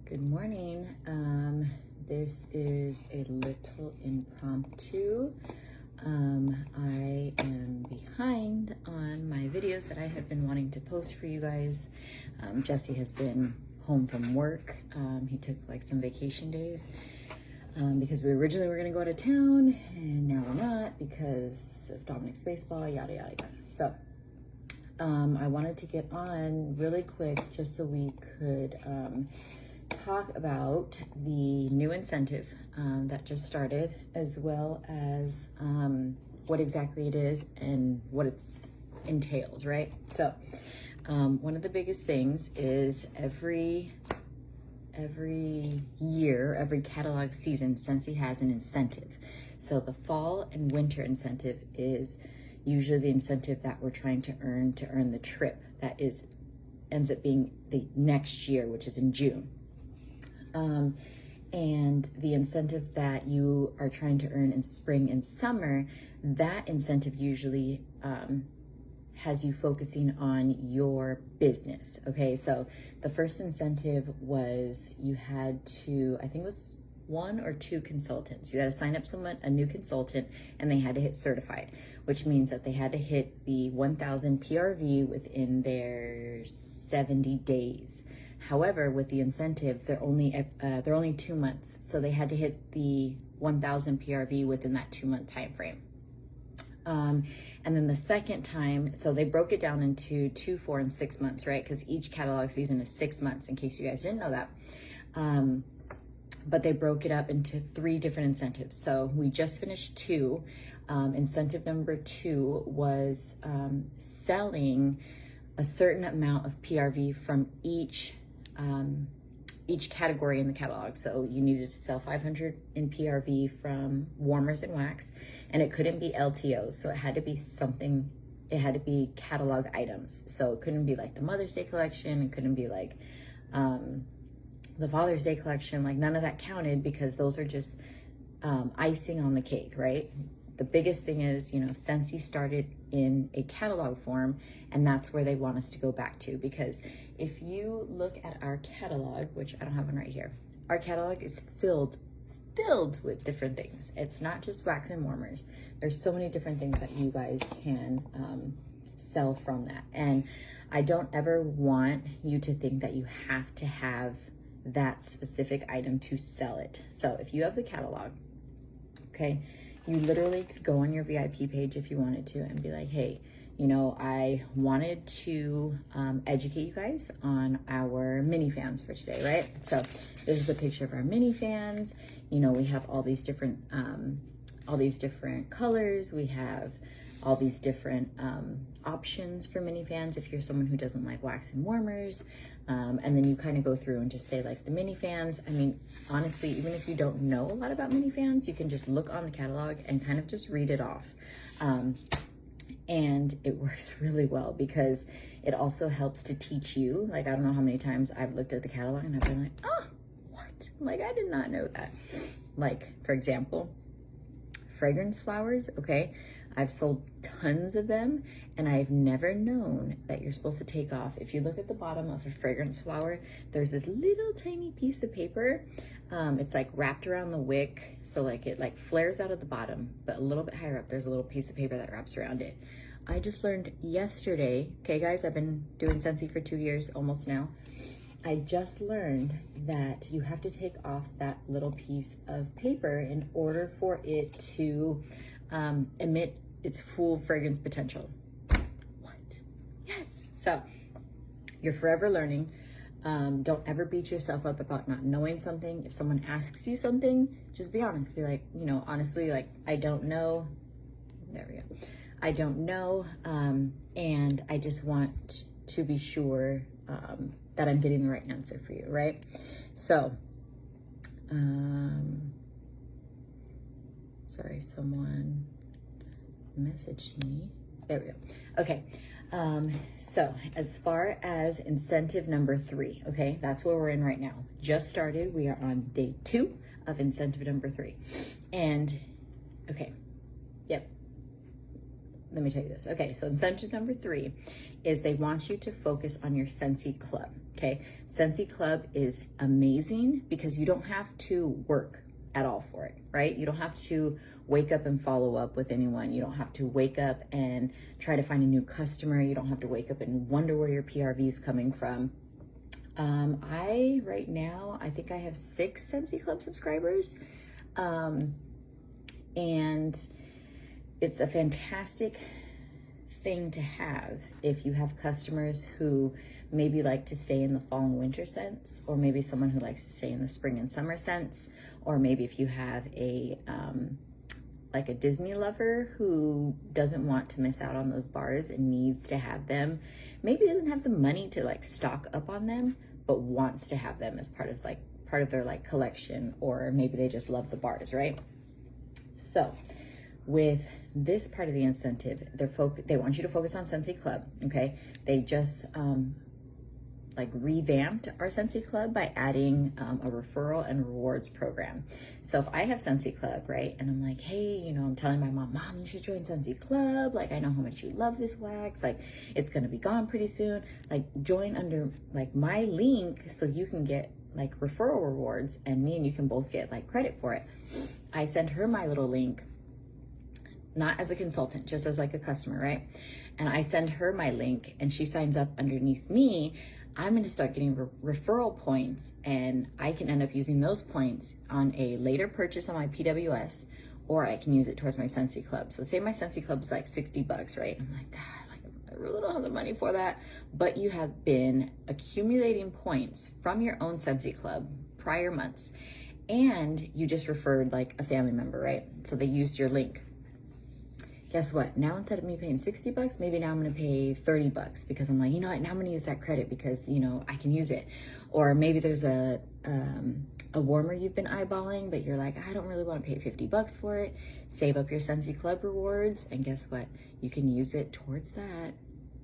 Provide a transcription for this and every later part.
Good morning. This is a little impromptu. I am behind on my videos that I have been wanting to post for you guys. Jesse has been home from work. He took like some vacation days because we originally were going to go out of town, and now we're not because of Dominic's baseball, yada, yada, yada. So I wanted to get on really quick just so we could talk about the new incentive that just started, as well as what exactly it is and what it entails, right? So one of the biggest things is every year, every catalog season, Scentsy has an incentive. So the fall and winter incentive is usually the incentive that we're trying to earn the trip that ends up being the next year, which is in June. And the incentive that you are trying to earn in spring and summer, that incentive usually has you focusing on your business. Okay, so the first incentive was you had to, I think it was 1 or 2 consultants. You had to sign up a new consultant, and they had to hit certified, which means that they had to hit the 1,000 PRV within their 70 days. However, with the incentive, they're only 2 months, so they had to hit the 1,000 PRV within that 2-month time frame. And then the second time, so they broke it down into 2, 4, and 6 months, right? Because each catalog season is 6 months, in case you guys didn't know that. But they broke it up into 3 different incentives. So we just finished 2. Incentive number 2 was selling a certain amount of PRV from each category in the catalog. So you needed to sell 500 in PRV from warmers and wax, and it couldn't be LTOs. So it had to be something, it had to be catalog items. So it couldn't be like the Mother's Day collection. It couldn't be like the Father's Day collection. Like none of that counted, because those are just icing on the cake, right? The biggest thing is, Scentsy started in a catalog form, and that's where they want us to go back to. Because if you look at our catalog, which I don't have one right here, our catalog is filled with different things. It's not just wax and warmers. There's so many different things that you guys can sell from that. And I don't ever want you to think that you have to have that specific item to sell it. So if you have the catalog, okay, you literally could go on your VIP page if you wanted to and be like, hey, I wanted to educate you guys on our mini fans for today, right? So this is a picture of our mini fans. We have all these different colors. We have all these different options for mini fans if you're someone who doesn't like wax and warmers. And then you kind of go through and just say like the mini fans. I mean, honestly, even if you don't know a lot about mini fans, you can just look on the catalog and kind of just read it off. And it works really well because it also helps to teach you. Like, I don't know how many times I've looked at the catalog and I've been like, oh, what? Like, I did not know that. Like, for example, fragrance flowers, okay? I've sold tons of them, and I've never known that you're supposed to take off. If you look at the bottom of a fragrance flower, there's this little tiny piece of paper. It's like wrapped around the wick, so like it like flares out at the bottom, but a little bit higher up, there's a little piece of paper that wraps around it. I just learned yesterday, okay guys, I've been doing Scentsy for 2 years almost now. I just learned that you have to take off that little piece of paper in order for it to emit its full fragrance potential. What? Yes. So you're forever learning. Don't ever beat yourself up about not knowing something. If someone asks you something, just be honest. Be like, honestly, like, I don't know. There we go. I don't know. And I just want to be sure that I'm getting the right answer for you, right? So, sorry, someone messaged me. There we go. Okay. So as far as incentive number 3, okay, that's where we're in right now. Just started. We are on day 2 of incentive number 3. And okay. Yep. Let me tell you this. Okay. So incentive number 3 is they want you to focus on your Scentsy Club, okay? Scentsy Club is amazing because you don't have to work at all for it, right? You don't have to wake up and follow up with anyone. You don't have to wake up and try to find a new customer. You don't have to wake up and wonder where your PRV is coming from. Right now, I think I have 6 Scentsy Club subscribers. And it's a fantastic thing to have if you have customers who maybe like to stay in the fall and winter scents, or maybe someone who likes to stay in the spring and summer scents, or maybe if you have a like a Disney lover who doesn't want to miss out on those bars and needs to have them, maybe doesn't have the money to like stock up on them, but wants to have them as part of their like collection, or maybe they just love the bars, right? So with this part of the incentive, they want you to focus on Scentsy Club, okay? They just like revamped our Scentsy Club by adding a referral and rewards program. So if I have Scentsy Club, right, and I'm like, hey, you know, I'm telling my mom, you should join Scentsy Club. Like, I know how much you love this wax. Like, it's gonna be gone pretty soon. Like, join under like my link so you can get like referral rewards, and me and you can both get like credit for it. I send her my little link, not as a consultant, just as like a customer, right? And I send her my link and she signs up underneath me. I'm going to start getting referral points, and I can end up using those points on a later purchase on my PWS, or I can use it towards my Scentsy Club. So say my Scentsy Club is like $60, right? I'm like, God, like, I really don't have the money for that. But you have been accumulating points from your own Scentsy Club prior months, and you just referred like a family member, right? So they used your link. Guess what? Now instead of me paying $60, maybe now I'm gonna pay $30 because I'm like, you know what? Now I'm gonna use that credit because, you know, I can use it. Or maybe there's a warmer you've been eyeballing, but you're like, I don't really want to pay $50 for it. Save up your Scentsy Club rewards, and guess what? You can use it towards that,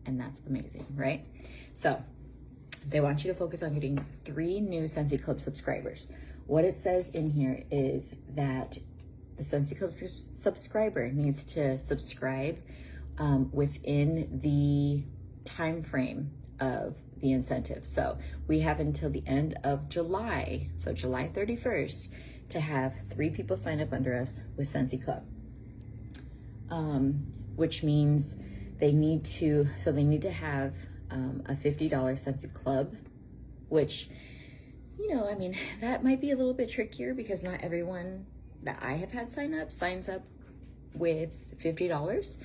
and that's amazing, right? So they want you to focus on getting 3 new Scentsy Club subscribers. What it says in here is that the Scentsy Club subscriber needs to subscribe within the time frame of the incentive. So we have until the end of July, so July 31st, to have 3 people sign up under us with Scentsy Club, which means they need to have a $50 Scentsy Club, which, you know, I mean, that might be a little bit trickier because not everyone that I have had signs up with $50.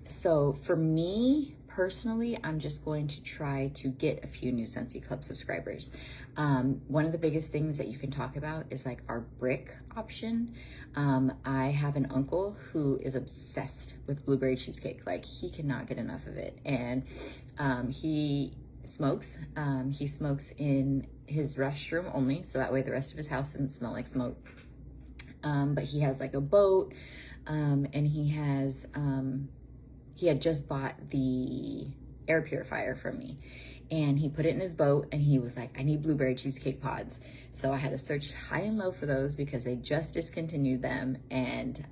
So for me personally, I'm just going to try to get a few new Scentsy Club subscribers. One of the biggest things that you can talk about is like our brick option. I have an uncle who is obsessed with blueberry cheesecake. Like, he cannot get enough of it. And he smokes. He smokes in his restroom only, so that way the rest of his house doesn't smell like smoke. But he has like a boat, and he had just bought the air purifier from me, and he put it in his boat, and he was like, I need blueberry cheesecake pods. So I had to search high and low for those because they just discontinued them, and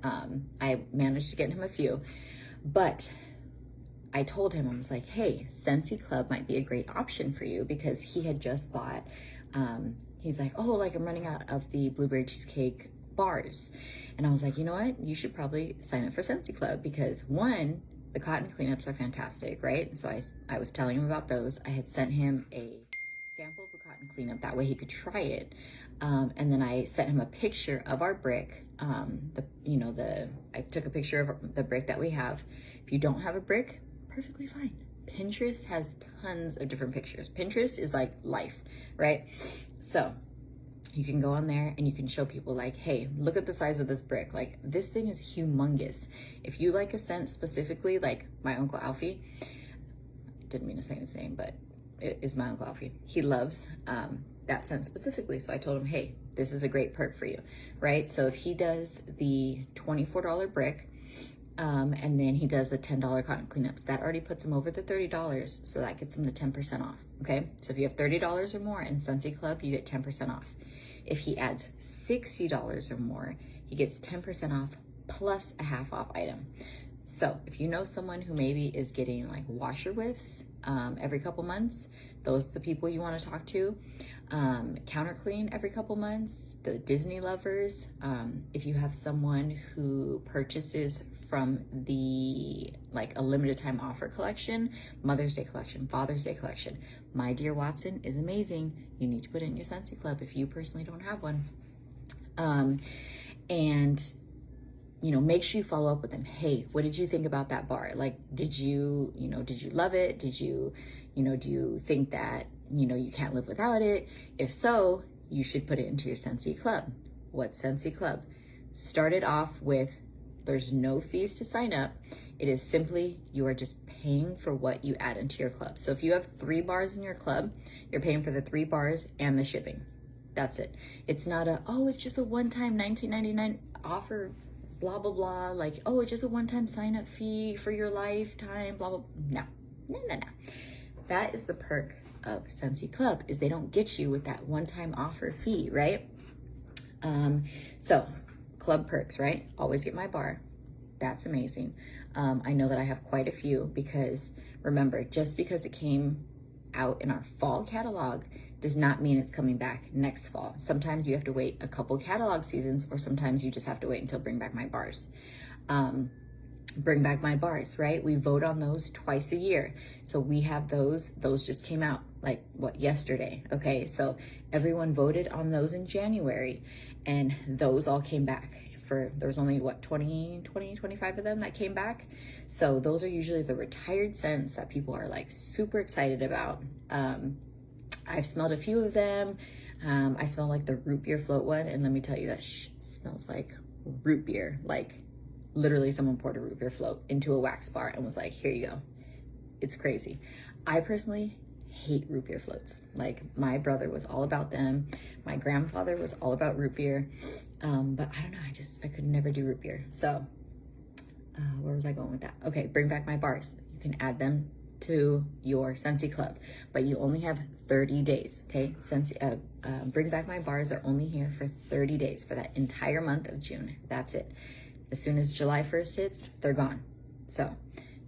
I managed to get him a few. But I told him, I was like, hey, Scentsy Club might be a great option for you, because he had just bought, he's like, oh, like, I'm running out of the blueberry cheesecake bars. And I was like, you know what, you should probably sign up for Scentsy Club, because 1, the cotton cleanups are fantastic, right? So I was telling him about those. I had sent him a sample of the cotton cleanup, that way he could try it. And then I sent him a picture of our brick. I took a picture of the brick that we have. If you don't have a brick, perfectly fine. Pinterest has tons of different pictures. Pinterest is like life, right? So you can go on there and you can show people like, hey, look at the size of this brick. Like, this thing is humongous. If you like a scent specifically, like my Uncle Alfie, I didn't mean to say his name, but it is my Uncle Alfie. He loves that scent specifically. So I told him, hey, this is a great perk for you, right? So if he does the $24 brick, and then he does the $10 cotton cleanups, that already puts him over the $30. So that gets him the 10% off. Okay. So if you have $30 or more in Scentsy Club, you get 10% off. If he adds $60 or more, he gets 10% off plus a half off item. So if you know someone who maybe is getting like washer whiffs every couple months, those are the people you want to talk to. Counter clean every couple months, the Disney lovers. If you have someone who purchases from the like a limited time offer collection, Mother's Day collection, Father's Day collection, My Dear Watson is amazing. You need to put it in your Scentsy Club if you personally don't have one. And you know, make sure you follow up with them. Hey, what did you think about that bar? Like, did you love it? Did you, do you think that, you can't live without it? If so, you should put it into your Scentsy Club. What's Scentsy Club? Start it off with, there's no fees to sign up. It is simply, you are just paying for what you add into your club. So if you have 3 bars in your club, you're paying for the 3 bars and the shipping. That's it. It's not it's just a one-time $19.99 offer, blah, blah, blah. Like, it's just a one-time sign-up fee for your lifetime, blah, blah. No. That is the perk of Scentsy Club, is they don't get you with that one-time offer fee, right? So club perks, right? Always get my bar. That's amazing. I know that I have quite a few because remember, just because it came out in our fall catalog does not mean it's coming back next fall. Sometimes you have to wait a couple catalog seasons, or sometimes you just have to wait until Bring Back My Bars. Bring Back My Bars, right? We vote on those twice a year. So we have those just came out like yesterday. Okay. So everyone voted on those in January, and those all came back. There was only 25 of them that came back. So those are usually the retired scents that people are like super excited about. I've smelled a few of them. I smell like the root beer float one, and let me tell you, that smells like root beer. Like literally someone poured a root beer float into a wax bar and was like, here you go. It's crazy. I personally hate root beer floats. Like, my brother was all about them. My grandfather was all about root beer. But I don't know, I could never do root beer. So where was I going with that? Okay, Bring Back My Bars. You can add them to your Scentsy Club, but you only have 30 days, okay? Bring Back My Bars are only here for 30 days, for that entire month of June. That's it. As soon as July 1st hits, they're gone. So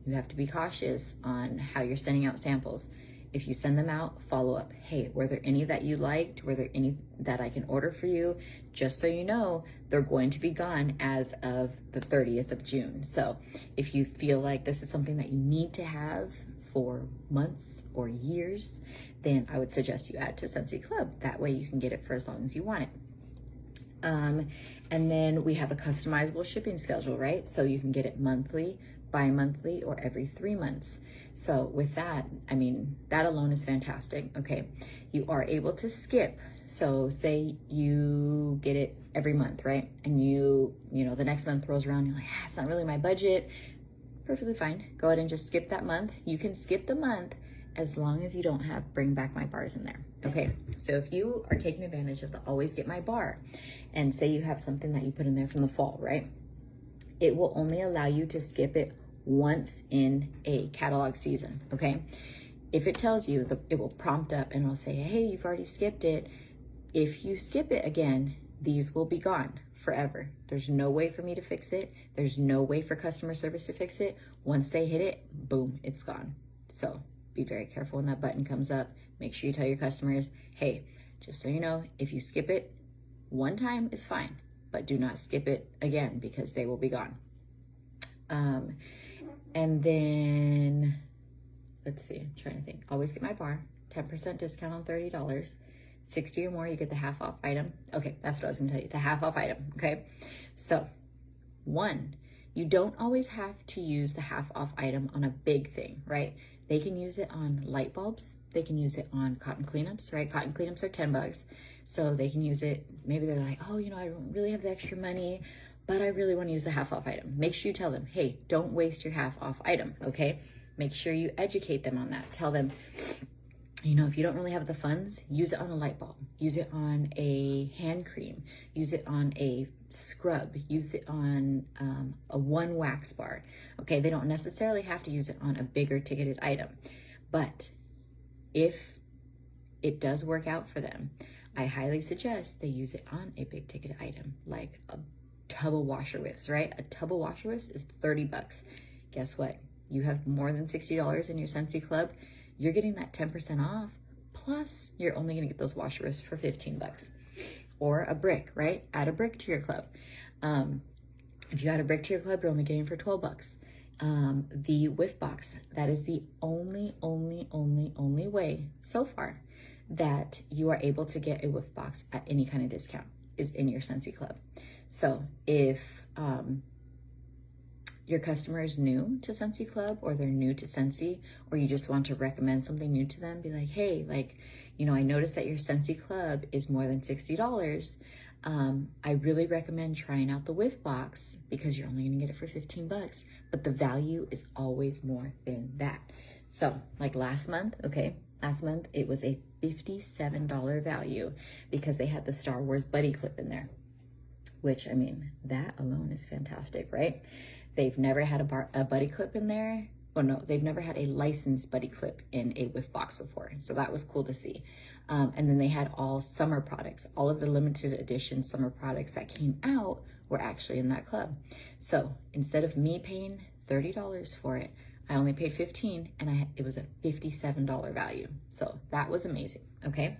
you have to be cautious on how you're sending out samples. If you send them out, follow up. Hey, were there any that you liked? Were there any that I can order for you? Just so you know, they're going to be gone as of the 30th of June. So if you feel like this is something that you need to have for months or years, then I would suggest you add to Scentsy Club. That way you can get it for as long as you want it. And then we have a customizable shipping schedule, right? So you can get it monthly, bi-monthly, or every 3 months. So with that, I mean, that alone is fantastic. Okay, you are able to skip. So say you get it every month, right? And the next month rolls around, you're like, it's not really my budget. Perfectly fine. Go ahead and just skip that month. You can skip the month as long as you don't have Bring Back My Bars in there. Okay, so if you are taking advantage of the Always Get My Bar, and say you have something that you put in there from the fall, right? It will only allow you to skip it once in a catalog season, okay? If it tells you, it will prompt up and it'll say, hey, you've already skipped it. If you skip it again, these will be gone forever. There's no way for me to fix it. There's no way for customer service to fix it. Once they hit it, boom, it's gone. So be very careful when that button comes up. Make sure you tell your customers, hey, just so you know, if you skip it one time, it's fine, but do not skip it again because they will be gone. And then, let's see, I'm trying to think. Always Get My Bar, 10% discount on $30. 60 or more, you get the half off item. Okay, that's what I was gonna tell you, the half off item, okay? So, 1, you don't always have to use the half off item on a big thing, right? They can use it on light bulbs. They can use it on cotton cleanups, right? Cotton cleanups are $10. So they can use it, maybe they're like, I don't really have the extra money, but I really want to use the half off item. Make sure you tell them, hey, don't waste your half off item, okay? Make sure you educate them on that. Tell them, if you don't really have the funds, use it on a light bulb, use it on a hand cream, use it on a scrub, use it on a one wax bar, okay? They don't necessarily have to use it on a bigger ticketed item, but if it does work out for them, I highly suggest they use it on a big ticket item, like a tub of washer whiffs, right? A tub of washer whiffs is $30. guess what? You have more than $60 in your Scentsy Club, you're getting that 10% off. Plus, you're only gonna get those washers for 15 bucks. Or a brick, right? Add a brick to your club. If you add a brick to your club, you're only getting it for 12 bucks. The whiff box, that is the only way so far that you are able to get a whiff box at any kind of discount is in your Scentsy Club. So if your customer is new to Scentsy Club, or they're new to Scentsy, or you just want to recommend something new to them, be like, hey, like, you know, I noticed that your Scentsy Club is more than $60. I really recommend trying out the whiff box because you're only gonna get it for 15 bucks, but the value is always more than that. So like last month it was a $57 value because they had the Star Wars buddy clip in there, which, I mean, that alone is fantastic, right? They've never had a buddy clip in there. Well, no, they've never had a licensed buddy clip in a whiff box before. So that was cool to see. And then they had all summer products. All of the limited edition summer products that came out were actually in that club. So instead of me paying $30 for it, I only paid $15, and it was a $57 value. So that was amazing, okay?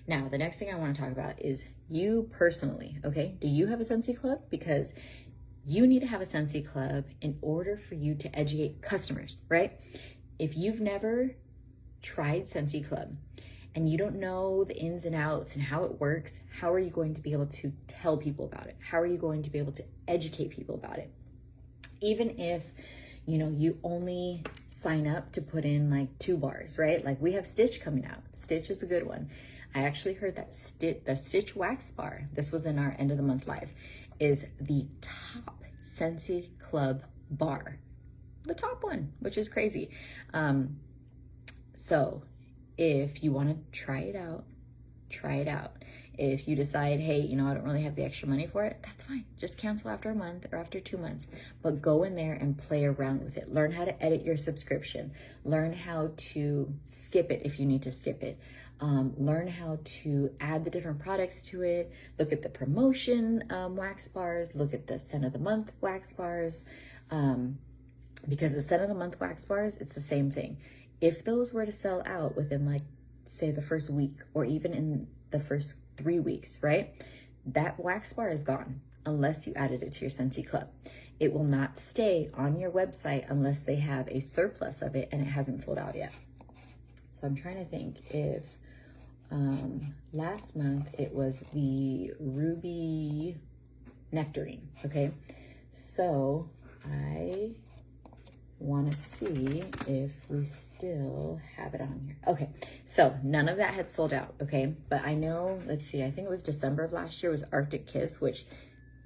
Now, the next thing I want to talk about is you personally, okay? Do you have a Scentsy Club? Because you need to have a Scentsy Club in order for you to educate customers, right? If you've never tried Scentsy Club and you don't know the ins and outs and how it works, how are you going to be able to tell people about it? How are you going to be able to educate people about it? Even if, you know, you only sign up to put in like 2 bars, right? Like we have Stitch coming out. Stitch is a good one. I actually heard that the Stitch wax bar, this was in our end of the month live, is the top Scentsy Club bar. The top one, which is crazy. So if you want to try it out, try it out. If you decide, hey, you know, I don't really have the extra money for it, that's fine. Just cancel after a month or after 2 months. But go in there and play around with it. Learn how to edit your subscription. Learn how to skip it if you need to skip it. Learn how to add the different products to it. Look at the promotion wax bars. Look at the scent of the month wax bars. Because the scent of the month wax bars, it's the same thing. If those were to sell out within, like, say the first week, or even in the first 3 weeks, right? That wax bar is gone unless you added it to your Scentsy Club. It will not stay on your website unless they have a surplus of it and it hasn't sold out yet. So I'm trying to think if last month it was the Ruby Nectarine, okay? So I want to see if we still have it on here. Okay, so none of that had sold out, okay? But I know, let's see, I think it was December of last year was Arctic Kiss, which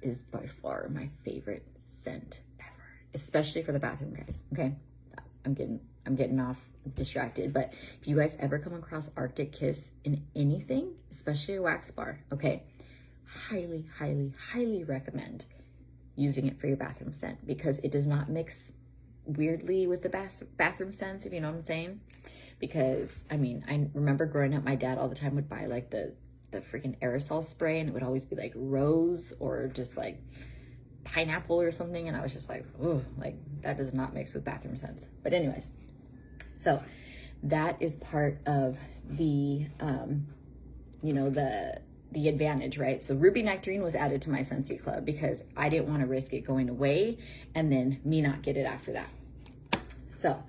is by far my favorite scent ever, especially for the bathroom guys, okay? I'm getting off distracted, but if you guys ever come across Arctic Kiss in anything, especially a wax bar, okay, highly recommend using it for your bathroom scent, because it does not mix weirdly with the bathroom scents, if you know what I'm saying. Because I mean, I remember growing up, my dad all the time would buy like the freaking aerosol spray, and it would always be like rose or just like pineapple or something, and I was just like, oh, like that does not mix with bathroom scents. But anyways, so that is part of the you know, the advantage, right? So Ruby Nectarine was added to my Scentsy Club because I didn't want to risk it going away and then me not get it after that. So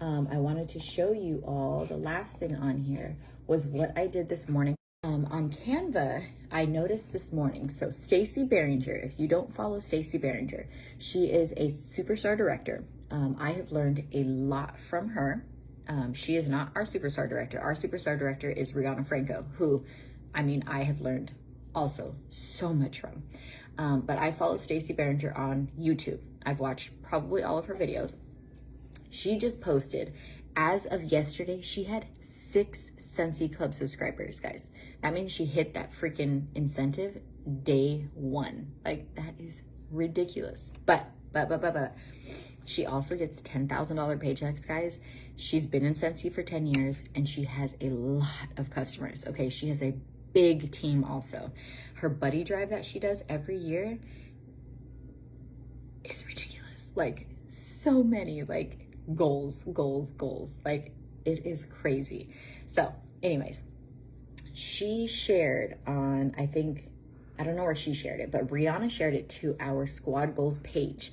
I wanted to show you all, the last thing on here was what I did this morning. On Canva, I noticed this morning, so Stacey Barringer, if you don't follow Stacey Barringer, she is a superstar director. I have learned a lot from her. She is not our superstar director. Our superstar director is Rihanna Franco, who, I mean, I have learned also so much from. But I follow Stacey Barringer on YouTube. I've watched probably all of her videos. She just posted, as of yesterday, she had 6 Scentsy Club subscribers, guys. That means she hit that freaking incentive day 1. Like, that is ridiculous. But she also gets $10,000 paychecks, guys. She's been in Scentsy for 10 years, and she has a lot of customers, okay? She has a big team also. Her buddy drive that she does every year is ridiculous. Like, so many like goals. Like, it is crazy. So anyways, she shared on, I don't know where she shared it, but Brianna shared it to our squad goals page.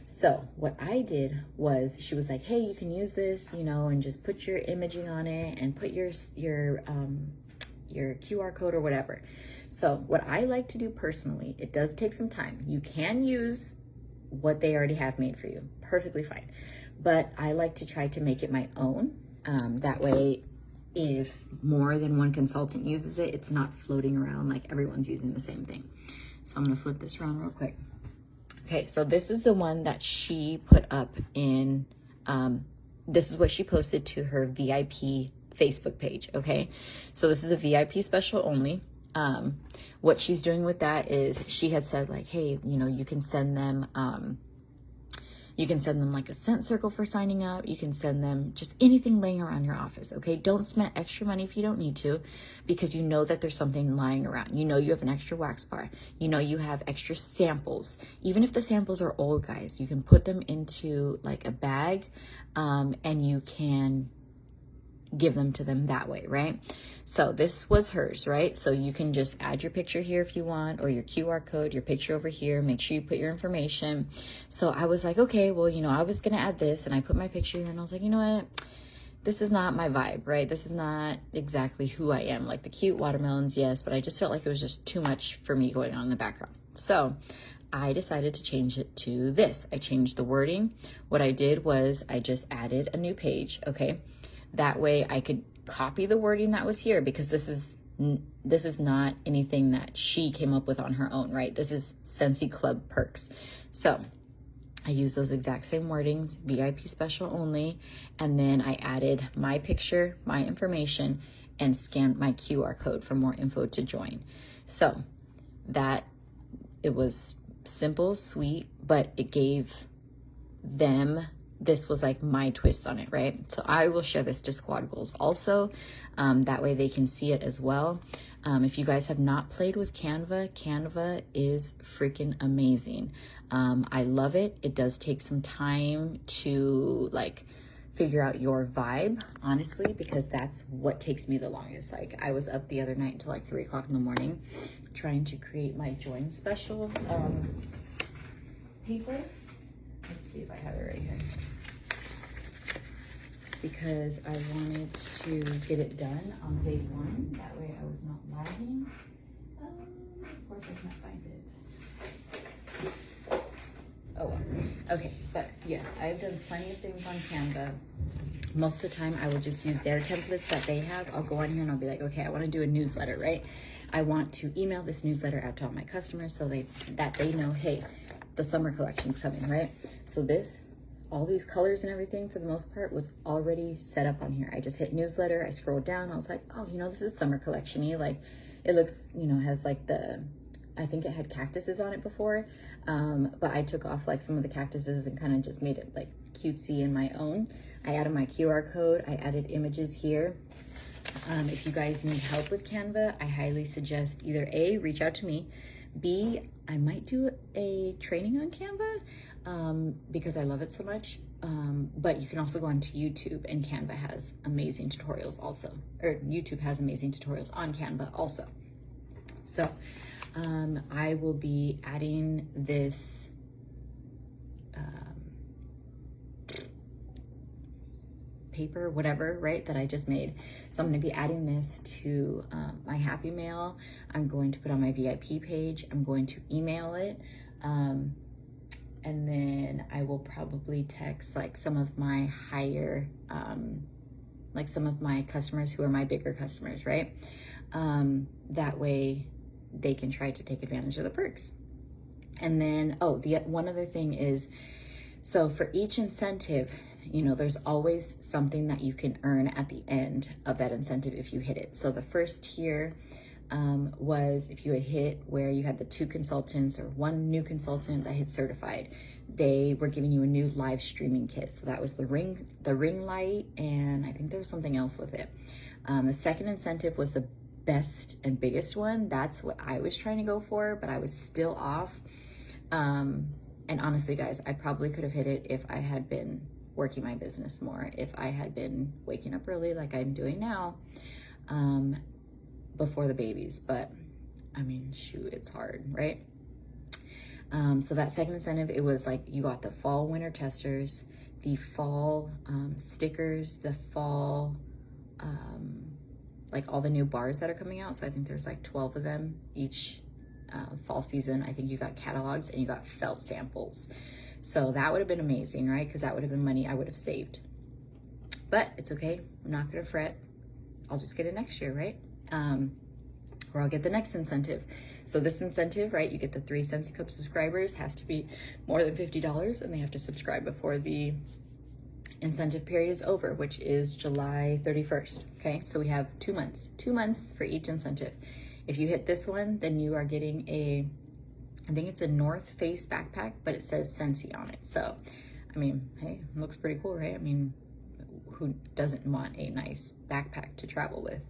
So what I did was, she was like, hey, you can use this, you know, and just put your imaging on it and put your QR code or whatever. So what I like to do personally, it does take some time. You can use what they already have made for you, perfectly fine. But I like to try to make it my own. That way, if more than one consultant uses it, it's not floating around like everyone's using the same thing. So I'm gonna flip this around real quick. Okay, so this is the one that she put up in, this is what she posted to her VIP Facebook page, okay? So this is a VIP special only. What she's doing with that is, she had said like, hey, you know, you can send them like a scent circle for signing up. You can send them just anything laying around your office, okay? Don't spend extra money if you don't need to, because you know that there's something lying around. You know you have an extra wax bar. You know you have extra samples. Even if the samples are old, guys, you can put them into like a bag, and you can give them to them that way, right? So this was hers, right? So you can just add your picture here if you want, or your QR code, your picture over here. Make sure you put your information. So I was like, okay, well, you know, I was gonna add this, and I put my picture here, and I was like, you know what? This is not my vibe, right? This is not exactly who I am. Like the cute watermelons, yes, but I just felt like it was just too much for me going on in the background. So I decided to change it to this. I changed the wording. What I did was I just added a new page, okay? That way I could copy the wording that was here, because this is not anything that she came up with on her own, right? This is Scentsy Club perks. So I used those exact same wordings, VIP special only, and then I added my picture, my information, and scanned my QR code for more info to join. So that, it was simple, sweet, but it gave them, this was like my twist on it, right? So I will share this to squad goals also. That way they can see it as well. If you guys have not played with Canva, Canva is freaking amazing. I love it. It does take some time to like figure out your vibe, honestly, because that's what takes me the longest. Like I was up the other night until like 3 o'clock in the morning trying to create my join special paper. Let's see if I have it right here, because I wanted to get it done on day 1. That way I was not lagging. Of course I can't find it. Oh well. Okay, but yes, I've done plenty of things on Canva. Most of the time I will just use their templates that they have. I'll go on here and I'll be like, okay, I want to do a newsletter, right? I want to email this newsletter out to all my customers so that they know, hey, the summer collection's coming, right? So this, all these colors and everything for the most part was already set up on here. I just hit newsletter, I scrolled down, I was like, oh, you know, this is summer collection-y. Like it looks, you know, has like the, I think it had cactuses on it before, but I took off like some of the cactuses and kind of just made it like cutesy in my own. I added my QR code, I added images here. If you guys need help with Canva, I highly suggest either A, reach out to me, B, I might do a training on Canva because I love it so much. But you can also go onto YouTube, and Canva has amazing tutorials also, or YouTube has amazing tutorials on Canva also. So I will be adding this paper, whatever, right, that I just made. So I'm going to be adding this to my Happy Mail. I'm going to put on my VIP page. I'm going to email it. And then I will probably text like some of my higher, like some of my customers who are my bigger customers, right? That way they can try to take advantage of the perks. And then, oh, the one other thing is, so for each incentive, you know, there's always something that you can earn at the end of that incentive if you hit it. So the first tier was if you had hit where you had the 2 consultants or 1 new consultant that hit certified, they were giving you a new live streaming kit. So that was the ring light, and I think there was something else with it. The second incentive was the best and biggest one. That's what I was trying to go for, but I was still off. And honestly, guys, I probably could have hit it if I had been working my business more, if I had been waking up early like I'm doing now, before the babies. But I mean, shoot, it's hard, right? So that second incentive, it was like you got the fall winter testers, the fall stickers, the fall, like all the new bars that are coming out. So I think there's like 12 of them each fall season. I think you got catalogs and you got felt samples. So that would have been amazing, right? Because that would have been money I would have saved. But it's okay. I'm not going to fret. I'll just get it next year, right? Or I'll get the next incentive. So this incentive, right? You get the 3 Scentsy Club subscribers, has to be more than $50, and they have to subscribe before the incentive period is over, which is July 31st. Okay, so we have 2 months for each incentive. If you hit this one, then you are getting I think it's a North Face backpack, but it says Scentsy on it. So, I mean, hey, it looks pretty cool, right? I mean, who doesn't want a nice backpack to travel with?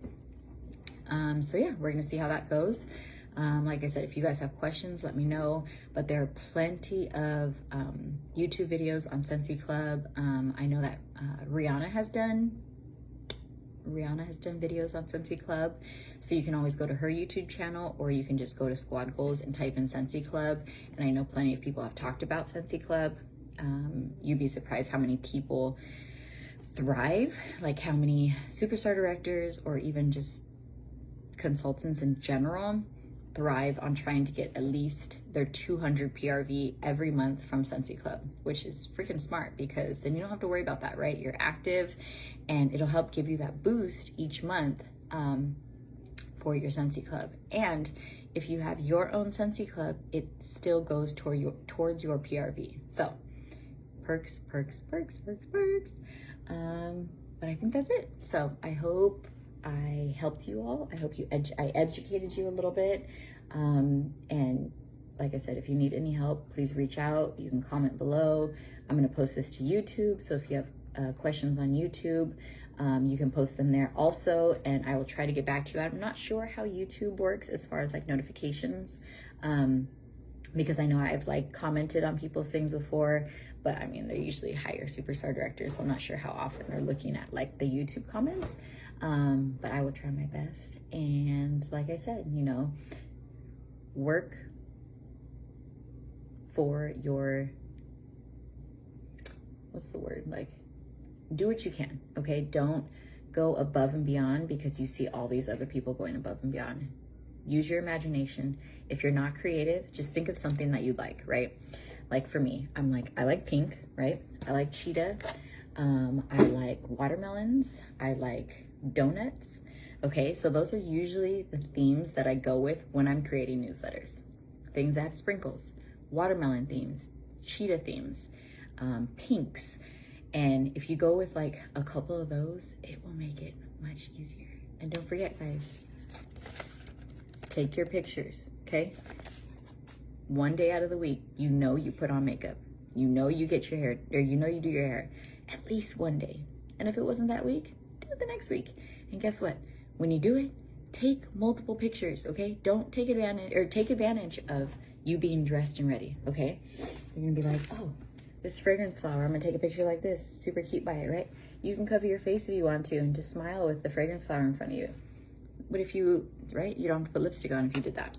So yeah, we're gonna see how that goes. Like I said, if you guys have questions, let me know. But there are plenty of YouTube videos on Scentsy Club. I know that Rihanna has done videos on Scentsy Club. So you can always go to her YouTube channel, or you can just go to Squad Goals and type in Scentsy Club. And I know plenty of people have talked about Scentsy Club. You'd be surprised how many people thrive, like how many superstar directors or even just consultants in general thrive on trying to get at least their 200 PRV every month from Scentsy Club, which is freaking smart, because then you don't have to worry about that, right? You're active and it'll help give you that boost each month for your Scentsy Club. And if you have your own Scentsy Club, it still goes towards your PRV. So perks. But I think that's it. So I hope I helped you all. I hope I educated you a little bit. And like I said, if you need any help, please reach out. You can comment below. I'm going to post this to YouTube. So if you have questions on YouTube, you can post them there also. And I will try to get back to you. I'm not sure how YouTube works as far as like notifications, because I know I've like commented on people's things before, but I mean, they're usually higher superstar directors. So I'm not sure how often they're looking at like the YouTube comments. But I will try my best. And like I said, you know, work for your, what's the word? Like, do what you can, okay? Don't go above and beyond because you see all these other people going above and beyond. Use your imagination. If you're not creative, just think of something that you like, right? Like for me, I like pink, right? I like cheetah. I like watermelons. I like donuts. Okay, so those are usually the themes that I go with when I'm creating newsletters. Things that have sprinkles, watermelon themes, cheetah themes, pinks. And if you go with like a couple of those, it will make it much easier. And don't forget, guys, take your pictures, okay? One day out of the week, you know you put on makeup. You know you get your hair, or you know you do your hair at least one day. And if it wasn't that week, do it the next week. And guess what? When you do it, take multiple pictures, okay? Don't take advantage of you being dressed and ready, okay? You're gonna be like, oh, this fragrance flower, I'm gonna take a picture like this, super cute by it, right? You can cover your face if you want to and just smile with the fragrance flower in front of you. But if you, right, you don't have to put lipstick on if you did that.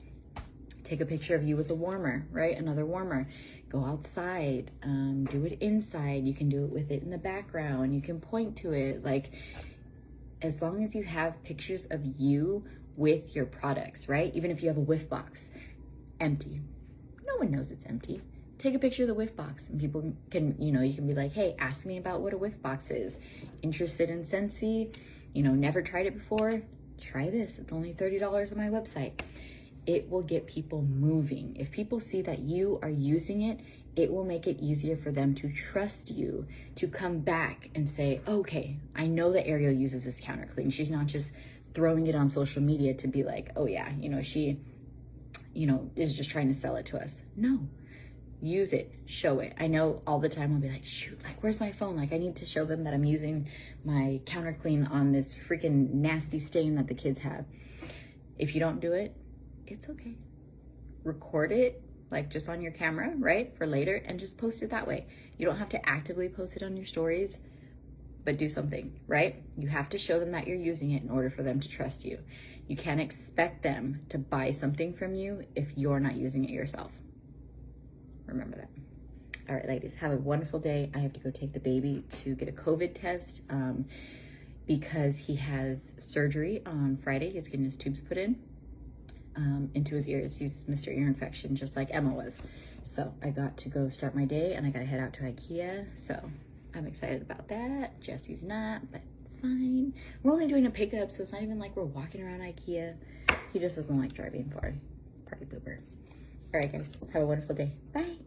Take a picture of you with a warmer, right? Another warmer. Go outside, do it inside. You can do it with it in the background. You can point to it. Like, as long as you have pictures of you with your products, right? Even if you have a whiff box, empty. No one knows it's empty. Take a picture of the whiff box and people can, you know, you can be like, hey, ask me about what a whiff box is. Interested in Scentsy? You know, never tried it before? Try this. It's only $30 on my website. It will get people moving. If people see that you are using it, it will make it easier for them to trust you, to come back and say, okay, I know that Ariel uses this counter clean. She's not just throwing it on social media to be like, oh yeah, you know, she, you know, is just trying to sell it to us. No, use it, show it. I know all the time I'll be like, shoot, like, where's my phone? Like, I need to show them that I'm using my counter clean on this freaking nasty stain that the kids have. If you don't do it, it's okay. Record it, like just on your camera, right? For later, and just post it that way. You don't have to actively post it on your stories, but do something, right? You have to show them that you're using it in order for them to trust you. You can't expect them to buy something from you if you're not using it yourself. Remember that. All right, ladies, have a wonderful day. I have to go take the baby to get a COVID test because he has surgery on Friday. He's getting his tubes put in into his ears. He's Mr. Ear Infection, just like Emma was. So I got to go start my day, and I got to head out to IKEA. So I'm excited about that. Jesse's not, but it's fine. We're only doing a pickup, so it's not even like we're walking around IKEA. He just doesn't like driving far. Party pooper. All right, guys, have a wonderful day. Bye.